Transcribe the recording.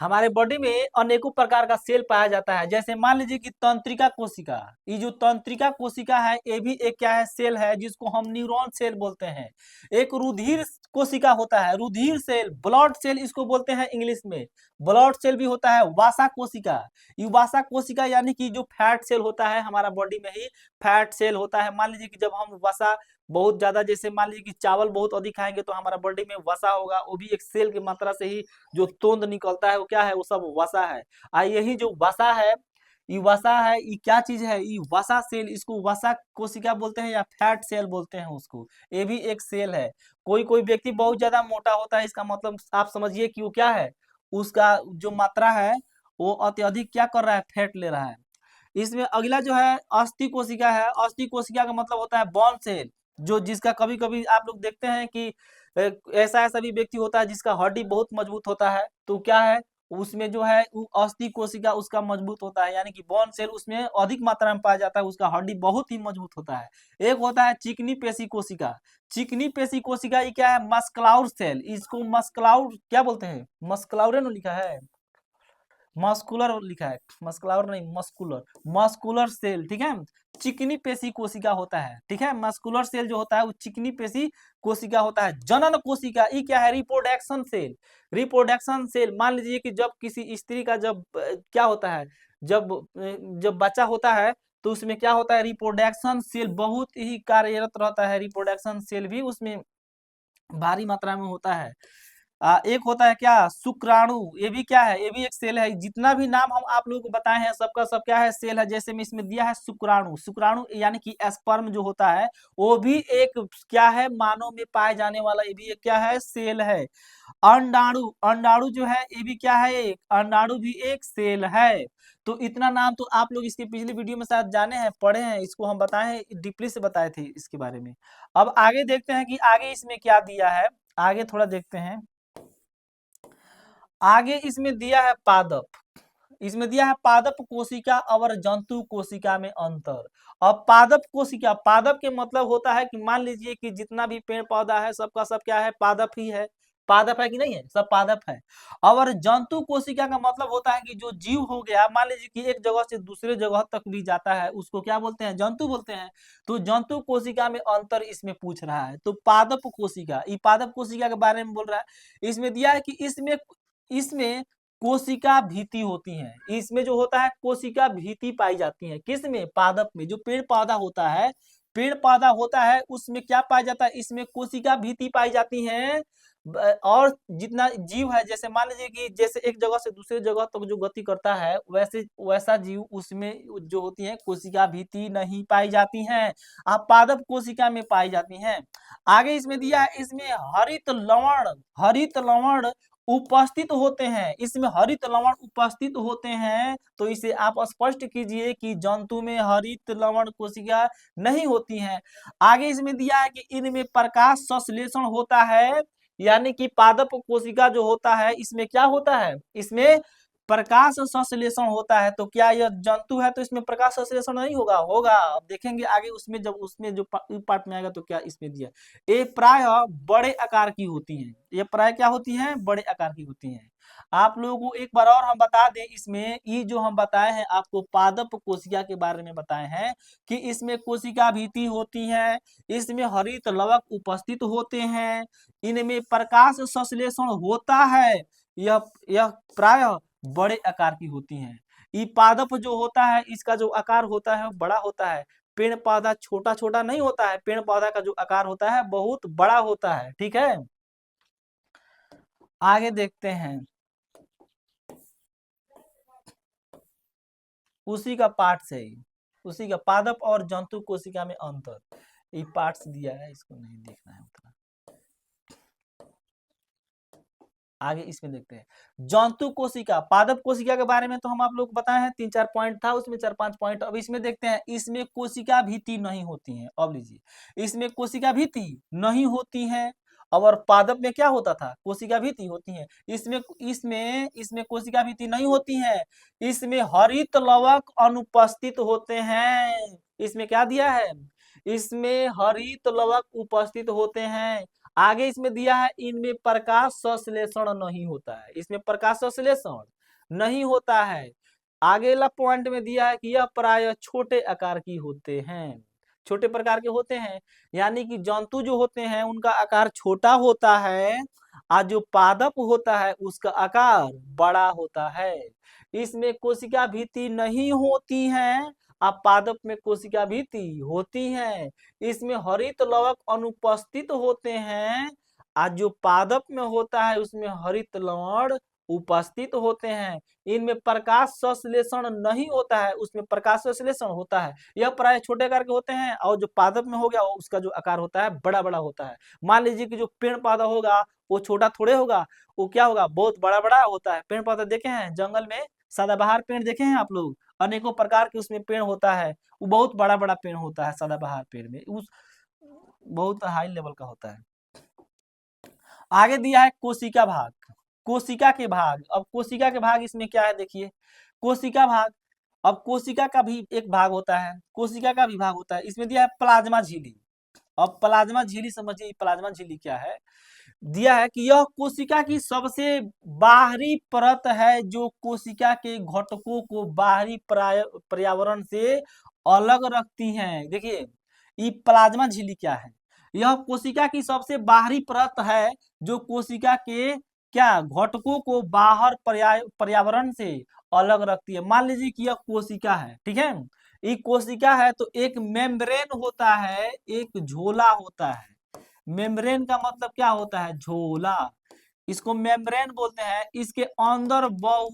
हमारे बॉडी में अनेकों प्रकार का सेल पाया जाता है। जैसे मान लीजिए कि तंत्रिका कोशिका, ये जो तंत्रिका कोशिका है ये भी एक क्या है, सेल है, जिसको हम न्यूरॉन सेल बोलते हैं। एक रुधिर कोशिका होता है, रुधिर सेल, ब्लड सेल इसको बोलते हैं इंग्लिश में। ब्लड सेल भी होता है। वसा कोशिका, ये वसा कोशिका यानी कि जो फैट सेल होता है, हमारा बॉडी में ही फैट सेल होता है। मान लीजिए कि जब हम वसा बहुत ज्यादा, जैसे मान लीजिए कि चावल बहुत अधिक खाएंगे तो हमारा बॉडी में वसा होगा, वो भी एक सेल की मात्रा से ही जो तोंद निकलता है वो क्या है, वो सब वसा है। यही जो वसा है, ये वसा है, ये क्या चीज है, ये वसा सेल, इसको वसा कोशिका बोलते हैं या फैट सेल बोलते हैं उसको। ये भी एक सेल है। कोई कोई व्यक्ति बहुत ज्यादा मोटा होता है, इसका मतलब आप समझिए कि वो क्या है, उसका जो मात्रा है वो अत्यधिक क्या कर रहा है, फैट ले रहा है। इसमें अगला जो है अस्थि कोशिका है। अस्थि कोशिका का मतलब होता है बोन सेल, जो जिसका कभी कभी आप लोग देखते हैं कि ऐसा ऐसा भी व्यक्ति होता है जिसका हड्डी बहुत मजबूत होता है, तो क्या है उसमें जो है अस्थि कोशिका उसका मजबूत होता है, यानी कि बोन सेल उसमें अधिक मात्रा में पाया जाता है, उसका हड्डी बहुत ही मजबूत होता है। एक होता है चिकनी पेशी कोशिका। चिकनी पेशी कोशिका ये क्या है, मस्कुलर सेल, इसको मस्कुलर क्या बोलते हैं, मस्कुलर ने लिखा है, मस्कुलर लिखा है, मस्कुलर नहीं, मस्कुलर, मस्कुलर सेल, ठीक है। चिकनी पेशी कोशिका होता है, ठीक है। मस्कुलर सेल जो होता है वो चिकनी पेशी कोशिका होता है। जनन कोशिका ये क्या है, रिप्रोडक्शन सेल। रिप्रोडक्शन सेल, मान लीजिए कि जब किसी स्त्री का जब क्या होता है, जब जब बच्चा होता है तो उसमें क्या होता है, रिप्रोडक्शन सेल बहुत ही कार्यरत रहता है। रिप्रोडक्शन सेल भी उसमें भारी मात्रा में होता है। एक होता है क्या, शुक्राणु, ये भी क्या है, ये भी एक सेल है। जितना भी नाम हम आप लोगों को बताए हैं सबका सब क्या है, सेल है। जैसे में इसमें दिया है शुक्राणु, शुक्राणु यानी कि स्पर्म जो होता है वो भी एक क्या है, मानव में पाए जाने वाला ये भी एक क्या है, सेल है। अंडाणु, अंडाणु जो है ये भी क्या है, एक अंडाणु भी एक सेल है। तो इतना नाम तो आप लोग इसके पिछली वीडियो में शायद जाने हैं, पढ़े हैं, इसको हम बताए हैं, डीपली से बताए थे इसके बारे में। अब आगे देखते हैं कि आगे इसमें क्या दिया है, आगे थोड़ा देखते हैं। आगे इसमें दिया है पादप, इसमें दिया है पादप कोशिका और जंतु कोशिका में अंतर। अब पादप कोशिका, पादप के मतलब होता है कि मान लीजिए कि जितना भी पेड़ पौधा है सबका सब क्या है, पादप ही है। पादप है कि नहीं है, सब पादप है। और जंतु कोशिका का मतलब होता है कि जो जीव हो गया, मान लीजिए कि एक जगह से दूसरे जगह तक भी जाता है, उसको क्या बोलते हैं, जंतु बोलते हैं। तो जंतु कोशिका में अंतर इसमें पूछ रहा है। तो पादप कोशिका, ये पादप कोशिका के बारे में बोल रहा है। इसमें दिया है कि इसमें इसमें कोशिका भीति होती है। इसमें जो होता है कोशिका भीति पाई जाती है, किसमें, पादप में। जो पेड़ पौधा होता है, पेड़ पौधा होता है उसमें क्या पाया जाता है, इसमें कोशिका भीति पाई जाती है। और जितना जीव है, जैसे मान लीजिए कि जैसे एक जगह से दूसरे जगह तक जो गति करता है, वैसे वैसा जीव उसमें जो होती है कोशिका भीति नहीं पाई जाती हैं। आप पादप कोशिका में पाई जाती हैं। आगे इसमें दिया है, इसमें हरित लवण, हरित लवण उपस्थित होते हैं। इसमें हरित लवण उपस्थित होते हैं, तो इसे आप स्पष्ट कीजिए कि जंतु में हरित लवण कोशिका नहीं होती हैं। आगे इसमें दिया है कि इनमें प्रकाश संश्लेषण होता है, यानी कि पादप कोशिका जो होता है इसमें क्या होता है, इसमें प्रकाश संश्लेषण होता है। तो क्या यह जंतु है तो इसमें प्रकाश संश्लेषण नहीं होगा, होगा। अब देखेंगे आगे उसमें, जब उसमें जो पार्ट में आएगा तो क्या इसमें दिया। ये प्राय बड़े आकार की होती हैं, ये प्राय क्या होती हैं, बड़े आकार की होती हैं। आप लोगों को एक बार और हम बता दें, इसमें ये जो हम बताए हैं आपको पादप कोशिका के बारे में बताए हैं कि इसमें कोशिका भीति होती है, इसमें हरित लवक उपस्थित होते हैं, इनमें प्रकाश संश्लेषण होता है। यह प्राय बड़े आकार की होती हैं। ये पादप जो होता है इसका जो आकार होता है बड़ा होता है। पेड़ पौधा छोटा छोटा नहीं होता है, पेड़ पौधा का जो आकार होता है बहुत बड़ा होता है, ठीक है। आगे देखते हैं, उसी का पार्ट से ही, उसी का पादप और जंतु कोशिका में अंतर, ये पार्ट्स दिया है, इसको नहीं देखना है उतना। आगे इसमें देखते हैं जंतु कोशिका, पादप कोशिका के बारे में तो हम आप लोग को बताए हैं, 3-4 पॉइंट था उसमें, 4-5 पॉइंट। अब इसमें देखते हैं, इसमें कोशिका भीति नहीं होती है। अब लीजिए, इसमें कोशिका भीति नहीं होती है, और पादप में क्या होता था, कोशिका भीति होती है। इसमें इसमें इसमें कोशिका भीति नहीं होती है, इसमें हरित लवक अनुपस्थित होते हैं। इसमें क्या दिया है, इसमें हरित लवक उपस्थित होते हैं। आगे इसमें दिया है इनमें प्रकाश संश्लेषण नहीं होता है, इसमें प्रकाश संश्लेषण नहीं होता है। आगे वाला पॉइंट में दिया है कि यह प्राय छोटे आकार की होते हैं, छोटे प्रकार के होते हैं, यानी कि जंतु जो होते हैं उनका आकार छोटा होता है और जो पादप होता है उसका आकार बड़ा होता है। इसमें कोशिका भित्ति नहीं होती है और पादप में कोशिका भित्ति होती है। इसमें हरित लवक अनुपस्थित होते हैं और जो पादप में होता है उसमें हरित लवण उपस्थित होते हैं। इनमें प्रकाश संश्लेषण नहीं होता है, उसमें प्रकाश संश्लेषण होता है। यह प्राय छोटे आकार के होते हैं और जो पादप में हो गया उसका जो आकार होता है बड़ा बड़ा होता है। मान लीजिए कि जो पेड़ पौधा होगा वो छोटा थोड़े होगा, वो क्या होगा, बहुत बड़ा बड़ा होता है। पेड़ पौधा देखे हैं जंगल में, सदाबहार पेड़ देखे हैं आप लोग, अनेकों प्रकार के उसमें पेड़ होता है, वो बहुत बड़ा बड़ा पेड़ होता है सदाबहार पेड़ में, उस बहुत हाई लेवल का होता है। आगे दिया है कोशिका भाग, कोशिका के भाग। अब कोशिका के भाग इसमें क्या है देखिए, कोशिका भाग, अब कोशिका का भी एक भाग होता है, कोशिका का भी भाग होता है। इसमें दिया है प्लाज्मा झिल्ली। अब प्लाज्मा झिल्ली समझिए, प्लाज्मा झिल्ली क्या है, दिया है कि यह कोशिका की सबसे बाहरी परत है जो कोशिका के घटकों को बाहरी पर्यावरण से अलग रखती है। देखिए ये प्लाज्मा झिल्ली क्या है, यह कोशिका की सबसे बाहरी परत है जो कोशिका के क्या घटकों को बाहर पर्यावरण से अलग रखती है। मान लीजिए कि यह कोशिका है, ठीक है, ये कोशिका है तो एक मेम्ब्रेन होता है, एक झोला होता है। मेम्ब्रेन का मतलब क्या होता है, झोला, इसको मेम्ब्रेन बोलते हैं। इसके अंदर बहुत